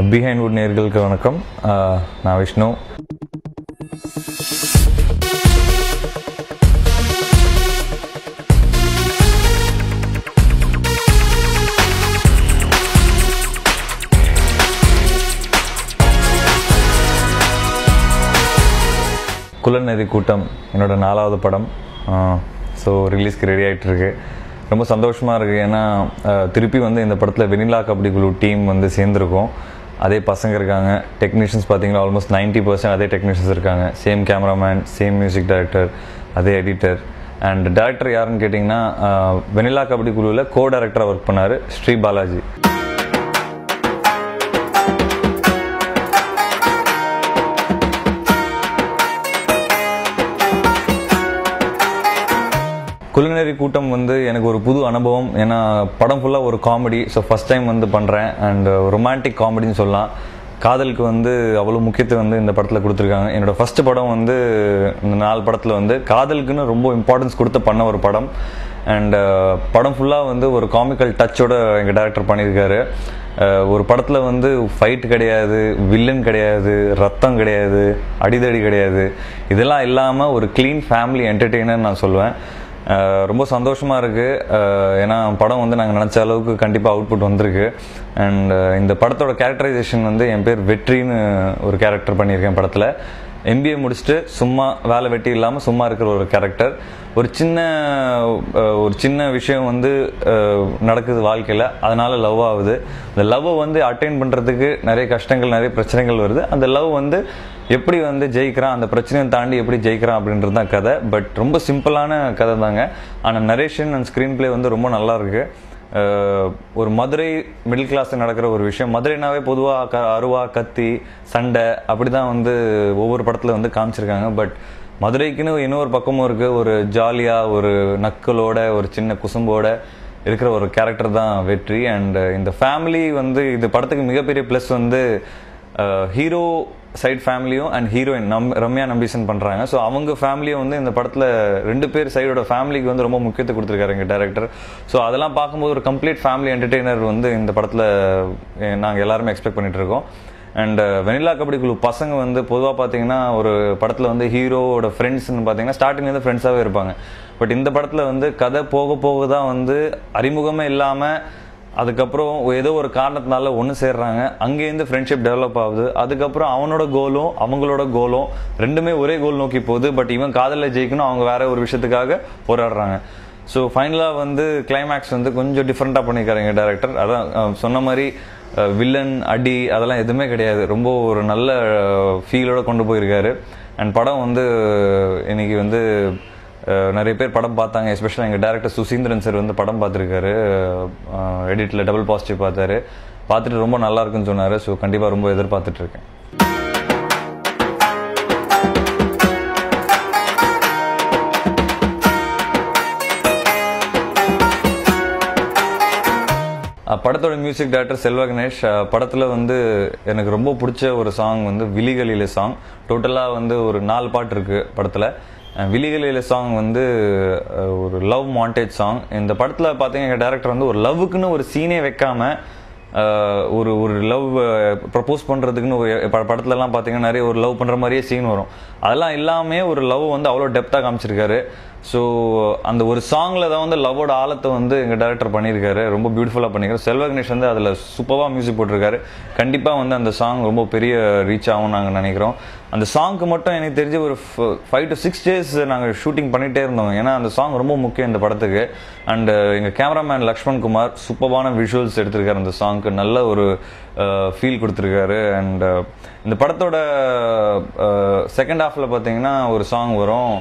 Behind would நேயர்களுக்கு வணக்கம். நான் விஷ்ணு. குலநெறி கூட்டம் என்னோட 4வது படம். ஸோ ரிலீஸ்க்கு ரெடி ஆகிட்டுருக்கு. ரொம்ப சந்தோஷமாக இருக்குது. ஏன்னா திருப்பி இந்த படத்தில் வெனிலா கபடி குழு டீம் சேர்ந்துருக்கோம். அதே பசங்க இருக்காங்க. டெக்னீஷியன்ஸ் பார்த்தீங்கன்னா ஆல்மோஸ்ட் 90% அதே டெக்னீஷியன்ஸ் இருக்காங்க. Same cameraman, same music director, அதே எடிட்டர். அண்ட் டைரக்டர் யாருன்னு கேட்டிங்கன்னா வெனிலா கபடி குழுவில் கோ டைரக்டராக ஒர்க் பண்ணார் ஸ்ரீ பாலாஜி. குலநெறி கூட்டம் எனக்கு ஒரு புது அனுபவம். ஏன்னா படம் ஃபுல்லாக ஒரு காமெடி. ஸோ ஃபஸ்ட் டைம் பண்ணுறேன். அண்ட் ரொமான்டிக் காமெடின்னு சொல்லலாம். காதலுக்கு அவ்வளோ முக்கியத்துவம் இந்த படத்தில் கொடுத்துருக்காங்க. என்னோடய ஃபஸ்ட்டு படம் இந்த 4 படத்தில் காதலுக்குன்னு ரொம்ப இம்பார்ட்டன்ஸ் கொடுத்து பண்ண ஒரு படம். அண்ட் படம் ஃபுல்லாக ஒரு காமிக்கல் டச்சோட எங்கள் டைரக்டர் பண்ணியிருக்காரு. ஒரு படத்தில் ஃபைட் கிடையாது, வில்லன் கிடையாது, ரத்தம் கிடையாது, அடிதடி கிடையாது. இதெல்லாம் இல்லாமல் ஒரு க்ளீன் ஃபேமிலி என்டர்டெய்னர் நான் சொல்லுவேன். ரொம்ப சந்தோஷமாக இருக்குது. ஏன்னா படம் நாங்கள் நினச்ச அளவுக்கு கண்டிப்பாக அவுட்புட் வந்திருக்கு. அண்ட் இந்த படத்தோட கேரக்டரைசேஷன் என் பேர் வெற்றின்னு ஒரு கேரக்டர் பண்ணியிருக்கேன் படத்தில். MBA முடிச்சுட்டு சும்மா வேலை வெட்டி இல்லாமல் சும்மா இருக்கிற ஒரு கேரக்டர். ஒரு சின்ன விஷயம் நடக்குது வாழ்க்கையில், அதனால் லவ் ஆகுது. அந்த லவ்வை அட்டைன் பண்ணுறதுக்கு நிறைய கஷ்டங்கள், நிறைய பிரச்சனைகள் வருது. அந்த லவ் எப்படி ஜெயிக்கிறான், அந்த பிரச்சனையை தாண்டி எப்படி ஜெயிக்கிறான் அப்படின்றது தான் கதை. பட் ரொம்ப சிம்பிளான கதை தாங்க. ஆனால் நரேஷன் அண்ட் ஸ்க்ரீன் பிளே ரொம்ப நல்லா இருக்கு. ஒரு மதுரை மிடில் கிளாஸ் நடக்கிற ஒரு விஷயம். மதுரைனாவே பொதுவாக அருவா, கத்தி, சண்டை அப்படி தான் ஒவ்வொரு படத்தில் காமிச்சிருக்காங்க. பட் மதுரைக்குன்னு இன்னொரு பக்கமும் இருக்குது. ஒரு ஜாலியாக, ஒரு நக்கலோட, ஒரு சின்ன குசும்போட இருக்கிற ஒரு கேரக்டர் தான் வெற்றி. அண்ட் இந்த ஃபேமிலி இந்த படத்துக்கு மிகப்பெரிய ப்ளஸ் ஹீரோ சைட் ஃபேமிலியும் அண்ட் ஹீரோயின் ரம்யா நம்பீசன் பண்ணுறாங்க. ஸோ அவங்க ஃபேமிலியும் இந்த படத்தில் 2 பேர் சைடோட ஃபேமிலிக்கு ரொம்ப முக்கியத்துவம் கொடுத்துருக்காரு எங்கள் டைரக்டர். ஸோ அதெல்லாம் பார்க்கும்போது ஒரு கம்ப்ளீட் ஃபேமிலி என்டர்டெய்னர் இந்த படத்தில் நாங்கள் எல்லாருமே எக்ஸ்பெக்ட் பண்ணிட்டு இருக்கோம். அண்ட் வெனிலா கபடி குழு பசங்க பொதுவாக பார்த்தீங்கன்னா ஒரு படத்தில் ஹீரோவோட ஃப்ரெண்ட்ஸ்ன்னு பார்த்தீங்கன்னா ஸ்டார்டிங்லேருந்து ஃப்ரெண்ட்ஸாகவே இருப்பாங்க. பட் இந்த படத்தில் கதை போக போக தான் அறிமுகமே இல்லாமல் அதுக்கப்புறம் ஏதோ ஒரு காரணத்தினால ஒன்று சேர்றாங்க. அங்கேருந்து ஃப்ரெண்ட்ஷிப் டெவலப் ஆகுது. அதுக்கப்புறம் அவனோட கோலும் அவங்களோட கோலும் ரெண்டுமே ஒரே கோல் நோக்கி போகுது. பட் இவன் காதலில் ஜெயிக்கணும், அவங்க வேற ஒரு விஷயத்துக்காக போராடுறாங்க. ஸோ ஃபைனலாக கிளைமேக்ஸ் கொஞ்சம் டிஃப்ரெண்ட்டாக பண்ணியிருக்காருங்க டைரக்டர். அதான் சொன்ன மாதிரி வில்லன், அடி அதெல்லாம் எதுவுமே கிடையாது. ரொம்ப ஒரு நல்ல ஃபீலோட கொண்டு போயிருக்காரு. அண்ட் படம் இன்னைக்கு நிறைய பேர் படம் பார்த்தாங்க. எஸ்பெஷலாக எங்கள் டைரக்டர் சுசீந்திரன் சார் படம் பார்த்துருக்காரு. எடிட்டில் டபுள் பாசிட்டிவ் பார்த்தாரு. பார்த்துட்டு ரொம்ப நல்லா இருக்குன்னு சொன்னார். ஸோ கண்டிப்பாக ரொம்ப எதிர்பார்த்துட்ருக்கேன். படத்தோட மியூசிக் டைரக்டர் செல்வ கணேஷ். படத்தில் எனக்கு ரொம்ப பிடிச்ச ஒரு சாங் விழிகளிலே சாங். டோட்டலாக ஒரு 4 பாட்டு இருக்குது படத்தில். விழிகளிலே சாங் ஒரு லவ் மாண்டேஜ் சாங். இந்த படத்தில் பார்த்தீங்கன்னா எங்கள் டைரக்டர் ஒரு லவ்வுக்குன்னு ஒரு சீனே வைக்காமல் ஒரு லவ் ப்ரப்போஸ் பண்ணுறதுக்குன்னு ஒரு படத்துலலாம் பார்த்தீங்கன்னா நிறைய ஒரு லவ் பண்ணுற மாதிரியே சீன் வரும். அதெல்லாம் இல்லாமல் ஒரு லவ் அவ்வளோ டெப்த்தாக காமிச்சிருக்காரு. ஸோ அந்த ஒரு சாங்கில் தான் லவ்வோட ஆழத்தை எங்கள் டைரக்டர் பண்ணியிருக்காரு. ரொம்ப பியூட்டிஃபுல்லாக பண்ணியிருக்காரு. செல்வ கணேஷ் அதில் சூப்பராக மியூசிக் போட்டிருக்காரு. கண்டிப்பாக அந்த சாங் ரொம்ப பெரிய ரீச் ஆகும் நாங்கள் நினைக்கிறோம். அந்த சாங்க்கு மட்டும் எனக்கு தெரிஞ்சு ஒரு 5 to 6 days நாங்கள் ஷூட்டிங் பண்ணிகிட்டே இருந்தோம். ஏன்னா அந்த சாங் ரொம்ப முக்கியம் இந்த படத்துக்கு. அண்ட் எங்கள் கேமராமேன் லக்ஷ்மண் குமார் சூப்பரான விஷுவல்ஸ் எடுத்திருக்காரு. அந்த சாங்க்கு நல்ல ஒரு ஃபீல் கொடுத்துருக்காரு. அண்ட் இந்த படத்தோட செகண்ட் ஹாஃபில் பார்த்தீங்கன்னா ஒரு சாங் வரும்,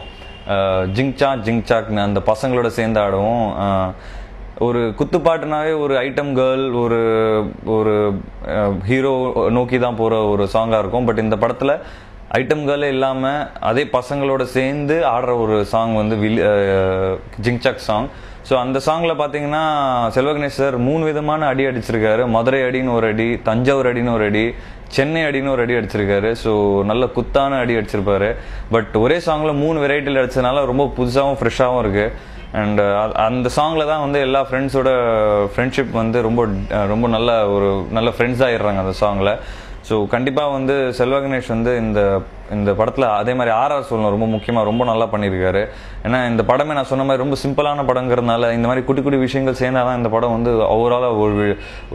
ஜிங்சா ஜிங்சாக்னு. அந்த பசங்களோட சேர்ந்து ஆடுவோம். ஒரு குத்துப்பாட்டுனாவே ஒரு ஐட்டம் கேர்ள், ஒரு ஹீரோ நோக்கி தான் போகிற ஒரு சாங்காக இருக்கும். பட் இந்த படத்தில் ஐட்டம் கேர்ளே இல்லாமல் அதே பசங்களோட சேர்ந்து ஆடுற ஒரு சாங் ஜிங்சாக் சாங். ஸோ அந்த சாங்கில் பார்த்தீங்கன்னா செல்வ கணேஷ் சார் 3 விதமான அடி அடிச்சிருக்காரு. மதுரை அடின்னு ஒரு அடி, தஞ்சாவூர் அடின்னு ஒரு அடி, சென்னை அடின்னு ஒரு அடி அடிச்சிருக்காரு. ஸோ நல்ல குத்தான அடி அடிச்சிருப்பாரு. பட் ஒரே சாங்கில் 3 வெரைட்டியில் அடிச்சதுனால ரொம்ப புதுசாகவும் ஃப்ரெஷ்ஷாகவும் இருக்குது. அண்ட் அந்த சாங்கில் தான் வந்து எல்லா ஃப்ரெண்ட்ஸோட ஃப்ரெண்ட்ஷிப் வந்து ரொம்ப நல்ல ஃப்ரெண்ட்ஸ் ஆகிடுறாங்க அந்த சாங்கில். ஸோ கண்டிப்பாக வந்து செல்வா கணேஷ் வந்து இந்த படத்தில் அதே மாதிரி ஆர்ஆர் சொல்லணும் ரொம்ப முக்கியமாக ரொம்ப நல்லா பண்ணியிருக்காரு. ஏன்னா இந்த படமே நான் சொன்ன மாதிரி ரொம்ப சிம்பிளான படங்கிறதுனால இந்த மாதிரி குட்டி குட்டி விஷயங்கள் சேர்ந்தால் தான் இந்த படம் வந்து ஓவராலாக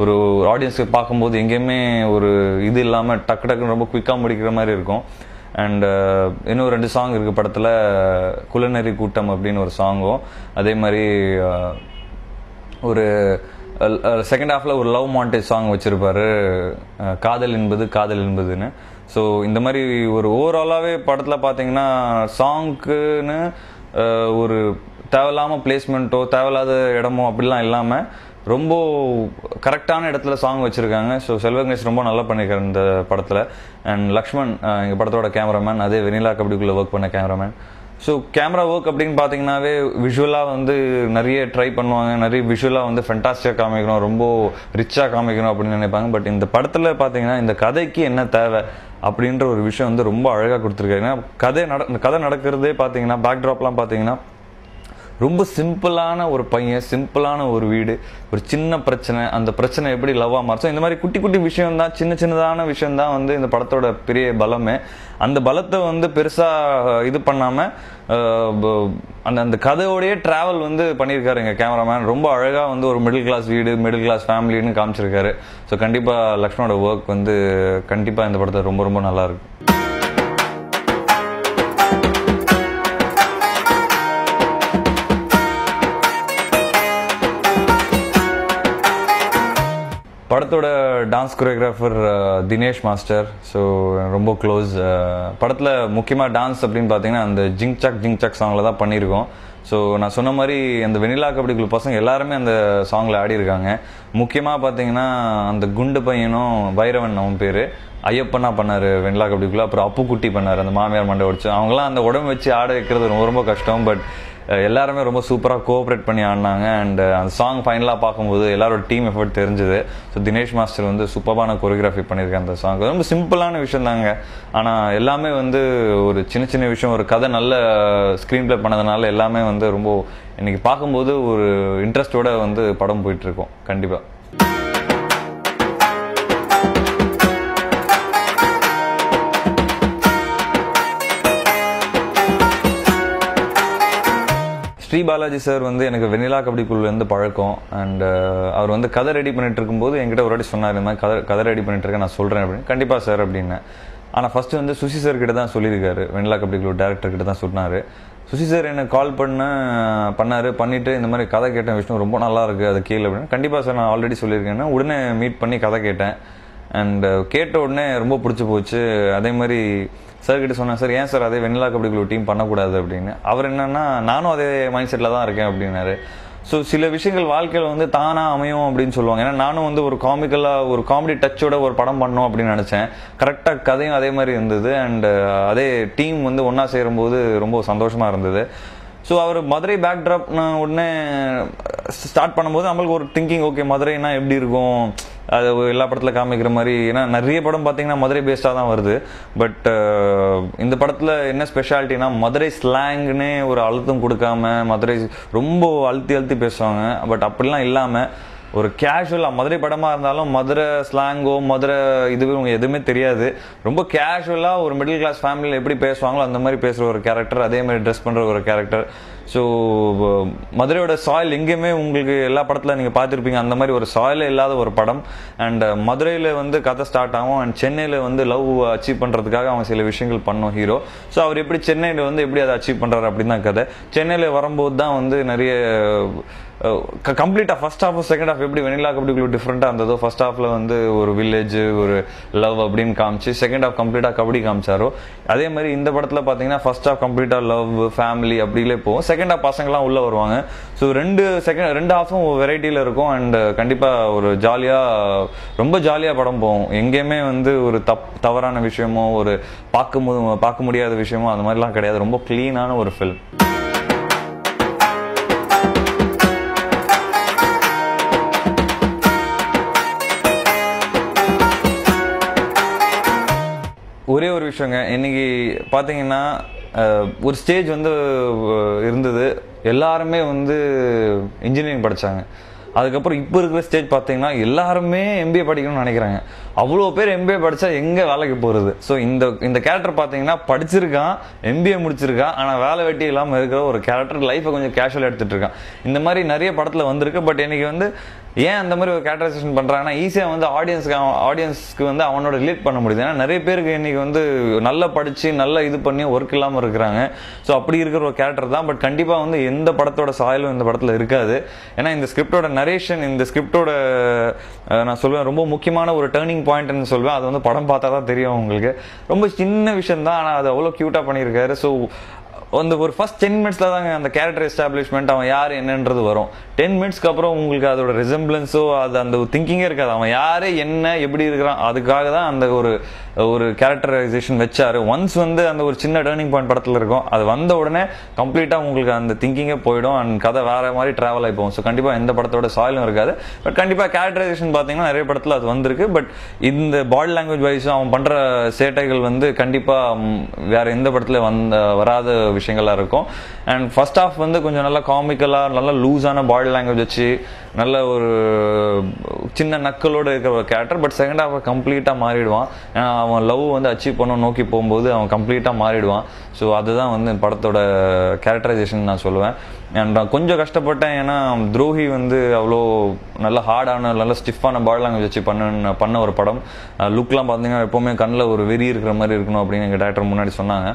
ஒரு ஆடியன்ஸுக்கு பார்க்கும்போது எங்கேயுமே ஒரு இது இல்லாமல் டக்குன்னு ரொம்ப குயிக்காக முடிக்கிற மாதிரி இருக்கும். அண்ட் இன்னும் 2 சாங் இருக்குது படத்தில். குலநெறி கூட்டம் அப்படின்னு ஒரு சாங்கும், அதே மாதிரி ஒரு செகண்ட் ஹாஃபில் ஒரு லவ் மாண்டேஜ் சாங் வச்சுருப்பாரு, காதல் என்பதுன்னு. ஸோ இந்த மாதிரி ஒரு ஓவராலாகவே படத்தில் பார்த்தீங்கன்னா சாங்க்குன்னு ஒரு தேவையில்லாமல் பிளேஸ்மெண்ட்டோ தேவையில்லாத இடமோ அப்படிலாம் இல்லாமல் ரொம்ப கரெக்டான இடத்துல சாங் வச்சுருக்காங்க. ஸோ செல்வா கணேஷ் ரொம்ப நல்லா பண்ணியிருக்காரு இந்த படத்தில். அண்ட் லக்ஷ்மண் எங்கள் படத்தோட கேமராமேன், அதே வெனிலா கபடிக்குள்ளே ஒர்க் பண்ண கேமராமேன். ஸோ கேமரா ஒர்க் அப்படின்னு பார்த்தீங்கன்னாவே விஷுவலாக வந்து நிறைய ட்ரை பண்ணுவாங்க, நிறைய விஷுவலாக வந்து ஃபென்டாஸ்டிக்காக காமிக்கணும், ரொம்ப ரிச்சாக காமிக்கணும் அப்படின்னு நினைப்பாங்க. பட் இந்த படத்தில் பார்த்தீங்கன்னா இந்த கதைக்கு என்ன தேவை அப்படின்ற ஒரு விஷயம் வந்து ரொம்ப அழகாக கொடுத்துருக்காரு. ஏன்னா இந்த கதை நடக்கிறதே பார்த்தீங்கன்னா பேக்ட்ராப்லாம் பார்த்தீங்கன்னா ரொம்ப சிம்பிளான ஒரு பையன், சிம்பிளான ஒரு வீடு, ஒரு சின்ன பிரச்சனை, அந்த பிரச்சனை எப்படி லவ்வாக மாறும். இந்த மாதிரி குட்டி குட்டி விஷயம் தான், சின்னதான விஷயம் தான் வந்து இந்த படத்தோட பெரிய பலமே. அந்த பலத்தை வந்து பெருசாக இது பண்ணாமல் அந்த கதையோடையே ட்ராவல் வந்து பண்ணியிருக்காரு எங்கள் கேமராமேன். ரொம்ப அழகாக வந்து ஒரு மிடில் கிளாஸ் வீடு, மிடில் கிளாஸ் ஃபேமிலின்னு காமிச்சிருக்காரு. ஸோ கண்டிப்பாக லக்ஷ்மணோட ஒர்க் வந்து கண்டிப்பாக இந்த படத்தை ரொம்ப ரொம்ப நல்லாயிருக்கு. படத்தோட dance choreographer Dinesh master. So ரொம்ப க்ளோஸ். படத்தில் முக்கியமாக டான்ஸ் அப்படின்னு பார்த்தீங்கன்னா அந்த ஜிங் சாக் சாங்கில் தான் பண்ணியிருக்கோம். ஸோ நான் சொன்ன மாதிரி அந்த வெனிலா கபடிக்குள்ள பசங்க எல்லாருமே அந்த சாங்கில் ஆடிருக்காங்க. முக்கியமாக பார்த்தீங்கன்னா அந்த குண்டு பையனும் வைரவன் அவன் பேர் ஐயப்பனா பண்ணார் வெனிலா கபடிக்குள்ள. அப்புறம் அப்புக்குட்டி பண்ணார், அந்த மாமியார் மண்டை உடைச்சு. அவங்களாம் அந்த உடம்பு வச்சு ஆட வைக்கிறது ரொம்ப ரொம்ப கஷ்டம். பட் எல்லாருமே ரொம்ப சூப்பராக கோஆப்ரேட் பண்ணி ஆடினாங்க. அண்ட் அந்த சாங் ஃபைனலாக பார்க்கும்போது எல்லாரோட டீம் எஃபர்ட் தெரிஞ்சுது. ஸோ தினேஷ் மாஸ்டர் வந்து சூப்பரான கொரியோகிராஃபி பண்ணியிருக்கேன் அந்த சாங். ரொம்ப சிம்பிளான விஷயம் தாங்க, ஆனால் எல்லாமே வந்து ஒரு சின்ன விஷயம், ஒரு கதை நல்ல ஸ்க்ரீன் ப்ளே பண்ணதுனால எல்லாமே வந்து ரொம்ப இன்னைக்கு பார்க்கும்போது ஒரு இன்ட்ரெஸ்டோட வந்து படம் போயிட்டுருக்கோம் கண்டிப்பாக. ஸ்ரீ பாலாஜி சார் வந்து எனக்கு வெனிலா கபடிக்குள்ளேருந்து பழக்கம். அண்ட் அவர் வந்து கதை ரெடி பண்ணிட்டு இருக்கும்போது என்கிட்ட ஒரு வாட்டி சொன்னார், இந்த மாதிரி கதை ரெடி பண்ணிட்டு இருக்கேன், நான் சொல்கிறேன் அப்படின்னு. கண்டிப்பாக சார் அப்படின்னு. ஆனால் ஃபஸ்ட்டு வந்து சுசி சார் கிட்ட தான் சொல்லியிருக்காரு, வெனிலா கபடிக்குள்ள டேரக்டர் கிட்ட தான் சொன்னார். சுசி சார் எனக்கு கால் பண்ணிவிட்டு இந்த மாதிரி கதை கேட்டேன் விஷ்ணு, ரொம்ப நல்லா இருக்குது அது கீழே அப்படின்னு. கண்டிப்பாக சார் நான் ஆல்ரெடி சொல்லியிருக்கேன்னா உடனே மீட் பண்ணி கதை கேட்டேன். அண்ட் கேட்ட உடனே ரொம்ப பிடிச்சி போச்சு. அதே மாதிரி சார் கிட்ட சொன்னேன், சார் ஏன் சார் அதே வெனிலா கபடிக்குள்ள டீம் பண்ணக்கூடாது அப்படின்னு. அவர் என்னன்னா நானும் அதே மைண்ட் செட்டில் தான் இருக்கேன் அப்படின்னாரு. ஸோ சில விஷயங்கள் வாழ்க்கையில் வந்து தானாக அமையும் அப்படின்னு சொல்லுவாங்க. ஏன்னா நானும் வந்து ஒரு காமெடி டச்சோட ஒரு படம் பண்ணோம் அப்படின்னு நினச்சேன். கரெக்டாக கதையும் அதே மாதிரி இருந்தது. அண்ட் அதே டீம் வந்து ஒன்றா சேரும்போது ரொம்ப சந்தோஷமாக இருந்தது. ஸோ அவர் மதுரை பேக்ட்ராப் நான் உடனே ஸ்டார்ட் பண்ணும்போது நம்மளுக்கு ஒரு திங்கிங், ஓகே மதுரைனா எப்படி இருக்கும், அது எல்லா படத்தில் காமிக்கிற மாதிரி. ஏன்னா நிறைய படம் பார்த்தீங்கன்னா மதுரை பேஸ்டாக தான் வருது. பட் இந்த படத்தில் என்ன ஸ்பெஷாலிட்டினா மதுரை ஸ்லாங்னே ஒரு அழுத்தம் கொடுக்காம மதுரை ரொம்ப அழுத்தி பேசுவாங்க. பட் அப்படிலாம் இல்லாமல் ஒரு கேஷுவலாக மதுரை படமாக இருந்தாலும் மதுரை ஸ்லாங்கோ மதுரை இதுவே உங்களுக்கு எதுவுமே தெரியாது. ரொம்ப கேஷுவலாக ஒரு மிடில் கிளாஸ் ஃபேமிலியில் எப்படி பேசுவாங்களோ அந்த மாதிரி பேசுகிற ஒரு கேரக்டர், அதே மாதிரி ட்ரெஸ் பண்ணுற ஒரு கேரக்டர். ஸோ மதுரையோட சாயில் எங்கேயுமே உங்களுக்கு எல்லா படத்தில் நீங்கள் பார்த்துருப்பீங்க, அந்த மாதிரி ஒரு சாயிலே இல்லாத ஒரு படம். அண்ட் மதுரையில் வந்து கதை ஸ்டார்ட் ஆகும். அண்ட் சென்னையில் வந்து லவ் அச்சீவ் பண்ணுறதுக்காக அவன் சில விஷயங்கள் பண்ணோம் ஹீரோ. ஸோ அவர் எப்படி சென்னையில் வந்து எப்படி அதை அச்சீவ் பண்ணுறாரு அப்படின்னு தான் கதை. சென்னையில் வரும்போது தான் வந்து நிறைய கம்ப்ளீட்டாக ஃபர்ஸ்ட் ஹாஃப் செகண்ட் ஹாஃப் எப்படி வெனிலா கபடிக்குள்ள டிஃப்ரெண்ட்டாக இருந்ததோ, ஃபர்ஸ்ட் ஹாஃபில் வந்து ஒரு வில்லேஜ் ஒரு லவ் அப்படின்னு காமிச்சு செகண்ட் ஹாஃப் கம்ப்ளீட்டாக கபடி காமிச்சாரோ, அதே மாதிரி இந்த படத்தில் பார்த்தீங்கன்னா ஃபர்ஸ்ட் ஹாஃப் கம்ப்ளீட்டாக லவ் ஃபேமிலி அப்படிலே போகும். செகண்ட் ஹாஃப் பசங்களாம் உள்ளே வருவாங்க. ஸோ ரெண்டு ஹாஃபும் வெரைட்டியில் இருக்கும். அண்ட் கண்டிப்பாக ஒரு ரொம்ப ஜாலியாக படம் போகும். எங்கேயுமே வந்து ஒரு தவறான விஷயமோ ஒரு பார்க்க முடியாத விஷயமோ அந்த மாதிரிலாம் கிடையாது. ரொம்ப க்ளீனான ஒரு ஃபில்ம். ஒரே ஒரு விஷயங்க, இன்னைக்கு பார்த்தீங்கன்னா ஒரு ஸ்டேஜ் வந்து இருந்தது. எல்லாருமே வந்து இன்ஜினியரிங் படித்தாங்க. அதுக்கப்புறம் இப்போ இருக்கிற ஸ்டேஜ் பார்த்தீங்கன்னா எல்லாருமே எம்பிஏ படிக்கணும்னு நினைக்கிறாங்க. அவ்வளோ பேர் எம்பிஏ படித்தா எங்கே வேலைக்கு போகிறது? ஸோ இந்த கேரக்டர் பார்த்தீங்கன்னா படிச்சிருக்கான், எம்பிஏ முடிச்சிருக்கான், ஆனால் வேலை வெட்டி இல்லாமல் இருக்கிற ஒரு கேரக்டர் லைஃப்பை கொஞ்சம் கேஷுவலாக எடுத்துகிட்டு இருக்கான். இந்த மாதிரி நிறைய படத்தில் வந்திருக்கு. பட் எனக்கு வந்து ஏன் அந்த மாதிரி ஒரு கேரக்டரைசேஷன் பண்ணுறாங்கன்னா ஈஸியாக வந்து ஆடியன்ஸ்க்கு வந்து அவனோட ரிலேட் பண்ண முடியுது. ஏன்னா நிறைய பேருக்கு இன்னைக்கு வந்து நல்லா படித்து நல்லா இது பண்ணி ஒர்க் இல்லாமல் இருக்கிறாங்க. ஸோ அப்படி இருக்கிற ஒரு கேரக்டர் தான். பட் கண்டிப்பாக வந்து எந்த படத்தோட சாயலும் இந்த படத்தில் இருக்காது. ஏன்னா இந்த ஸ்கிரிப்டோட நரேஷன், இந்த ஸ்கிரிப்டோட நான் சொல்லுவேன் ரொம்ப முக்கியமான ஒரு டேர்னிங் பாயிண்ட்னு சொல்லுவேன். அது வந்து படம் பார்த்தா தான் தெரியும் உங்களுக்கு. ரொம்ப சின்ன விஷயம் தான், ஆனால் அது அவ்வளோ க்யூட்டாக பண்ணியிருக்காரு. ஸோ அந்த ஒரு ஃபர்ஸ்ட் 10 மினிட்ஸ்ல தாங்க அந்த கேரக்டர் எஸ்டாப்ளிஷ்மெண்ட், அவன் யார் என்னன்றது வரும். 10 மினிட்ஸ்க்கு அப்புறம் உங்களுக்கு அதோட ரிசம்பிளன்ஸோ அது அந்த திங்கிங்கே இருக்காது. அவன் யாரு என்ன எப்படி இருக்கிறான் அதுக்காக தான் அந்த ஒரு கேரக்டரைசேஷன் வச்சாரு. ஒன்ஸ் வந்து அந்த ஒரு சின்ன டேர்னிங் பாயிண்ட் படத்தில் இருக்கும், அது வந்த உடனே கம்ப்ளீட்டாக உங்களுக்கு அந்த திங்கிங்கே போயிடும் அண்ட் கதை வேற மாதிரி ட்ராவல் ஆகி போகும். ஸோ கண்டிப்பாக எந்த படத்தோட சாயலும் இருக்காது. பட் கண்டிப்பாக கேரக்டரைசேஷன் பார்த்தீங்கன்னா நிறைய படத்தில் அது வந்திருக்கு. பட் இந்த பாடி லாங்குவேஜ் வைஸும் அவன் பண்ணுற சேட்டைகள் வந்து கண்டிப்பாக வேற எந்த படத்துல வராத விஷயங்களா இருக்கும். அண்ட் ஃபர்ஸ்ட் ஹாஃப் வந்து கொஞ்சம் நல்லா காமிக்கலா நல்லா லூஸான பாடி லாங்குவேஜ் வச்சு நல்ல ஒரு சின்ன நக்கலோட இருக்கிற ஒரு கேரக்டர். பட் செகண்ட் ஹாஃப் கம்ப்ளீட்டாக மாறிடுவான். அவன் லவ் வந்து அச்சீவ் பண்ண நோக்கி போகும்போது அவன் கம்ப்ளீட்டாக மாறிடுவான். ஸோ அதுதான் வந்து படத்தோட கேரக்டரைசேஷன் நான் சொல்லுவேன். அண்ட் நான் கொஞ்சம் கஷ்டப்பட்டேன். ஏன்னா துரோகி வந்து அவ்வளோ நல்ல ஹார்டான நல்ல ஸ்டிஃபான பாடி லாங்குவேஜ் வச்சு பண்ண ஒரு படம். லுக்லாம் பார்த்தீங்கன்னா எப்போவுமே கண்ணில் ஒரு வெறி இருக்கிற மாதிரி இருக்கணும் அப்படின்னு எங்கள் டேரக்டர் முன்னாடி சொன்னாங்க.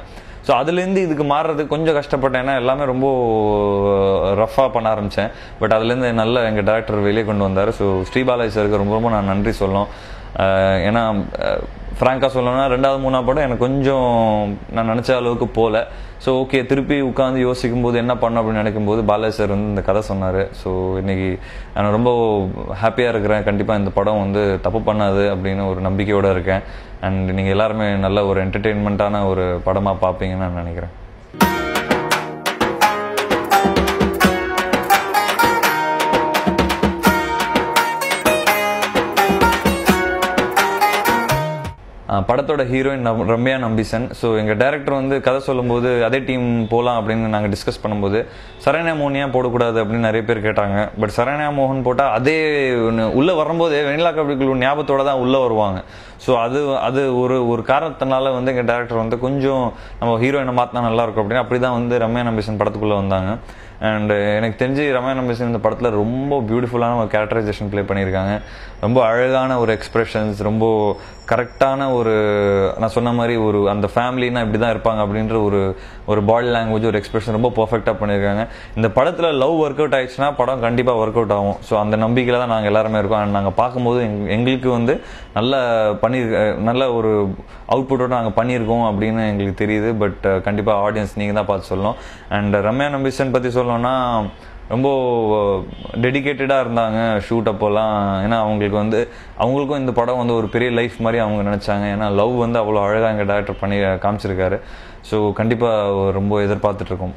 ஸோ அதுலேருந்து இதுக்கு மாறுறதுக்கு கொஞ்சம் கஷ்டப்பட்டேன். ஏன்னா எல்லாமே ரொம்ப ரஃபாக பண்ண ஆரம்பித்தேன். பட் அதுலேருந்து நல்ல எங்கள் டேரக்டர் வெளியே கொண்டு வந்தார். ஸோ ஸ்ரீபாலாஜி சாருக்கு ரொம்ப ரொம்ப நான் நன்றி சொல்லணும். ஏன்னா ஃப்ராங்காக சொல்லணும்னா 2வது 3வது படம் எனக்கு கொஞ்சம் நான் நினச்ச அளவுக்கு போகல. ஸோ ஓகே திருப்பி உட்காந்து யோசிக்கும் போது என்ன பண்ணோம் அப்படின்னு நினைக்கும் போது பாலாஜி சார் வந்து இந்த கதை சொன்னார். ஸோ இன்னைக்கு நான் ரொம்ப ஹாப்பியாக இருக்கிறேன். கண்டிப்பாக இந்த படம் வந்து தப்பு பண்ணாது அப்படின்னு ஒரு நம்பிக்கையோடு இருக்கேன். அண்ட் நீங்கள் எல்லாருமே நல்ல ஒரு என்டர்டெயின்மெண்ட்டான ஒரு படமாக பார்ப்பீங்கன்னு நான் நினைக்கிறேன். படத்தோட ஹீரோயின் ரம்யா நம்பிசன். ஸோ எங்கள் டேரக்டர் வந்து கதை சொல்லும்போது அதே டீம் போகலாம் அப்படின்னு நாங்கள் டிஸ்கஸ் பண்ணும்போது சரண்யா மோகன் ஏன் போடக்கூடாது அப்படின்னு நிறைய பேர் கேட்டாங்க. பட் சரண்யா மோகன் போட்டால் அதே உள்ளே வரும்போதே வெண்ணிலா கபடிக்குழு ஞாபகத்தோட தான் உள்ளே வருவாங்க. ஸோ அது ஒரு காரணத்தினால வந்து எங்கள் டேரக்டர் வந்து கொஞ்சம் நம்ம ஹீரோயினை மாற்றினா நல்லாயிருக்கும் அப்படின்னு அப்படி தான் வந்து ரம்யா நம்பிசன் படத்துக்குள்ளே வந்தாங்க. அண்ட் எனக்கு தெரிஞ்சு ரம்யா நம்பிசன் இந்த படத்தில் ரொம்ப பியூட்டிஃபுல்லான ஒரு கேரக்டரைசேஷன் ப்ளே பண்ணியிருக்காங்க. ரொம்ப அழகான ஒரு எக்ஸ்பிரஷன்ஸ், ரொம்ப கரெக்டான ஒரு நான் சொன்ன மாதிரி ஒரு அந்த ஃபேமிலினா இப்படி தான் இருப்பாங்க அப்படின்ற ஒரு பாடி லாங்குவேஜ் ஒரு எக்ஸ்பிரஷன் ரொம்ப பர்ஃபெக்டாக பண்ணியிருக்காங்க. இந்த படத்தில் லவ் ஒர்க் அவுட் ஆயிடுச்சுன்னா படம் கண்டிப்பாக ஒர்க் அவுட் ஆகும். ஸோ அந்த நம்பிக்கையில் தான் நாங்கள் எல்லாருமே இருக்கோம். அண்ட் நாங்கள் பார்க்கும்போது எங்களுக்கு வந்து நல்ல ஒரு அவுட்புட்டோட நாங்கள் பண்ணியிருக்கோம் அப்படின்னு எங்களுக்கு தெரியுது. பட் கண்டிப்பாக ஆடியன்ஸ் நீங்கள் தான் பார்த்து சொல்லணும். அண்ட் ரம்யா நம்பிசன் பற்றி சொல்லணும்னா ரொம்ப டெடிக்கேட்டடாக இருந்தாங்க ஷூட் அப்போலாம். ஏன்னா அவங்களுக்கும் இந்த படம் வந்து ஒரு பெரிய லைஃப் மாதிரி அவங்க நினச்சாங்க. ஏன்னா லவ் வந்து அவ்வளோ அழகாக எங்கள் டேரக்டர் பண்ணி காமிச்சிருக்காரு. ஸோ கண்டிப்பாக ரொம்ப எதிர்பார்த்துட்ருக்கோம்.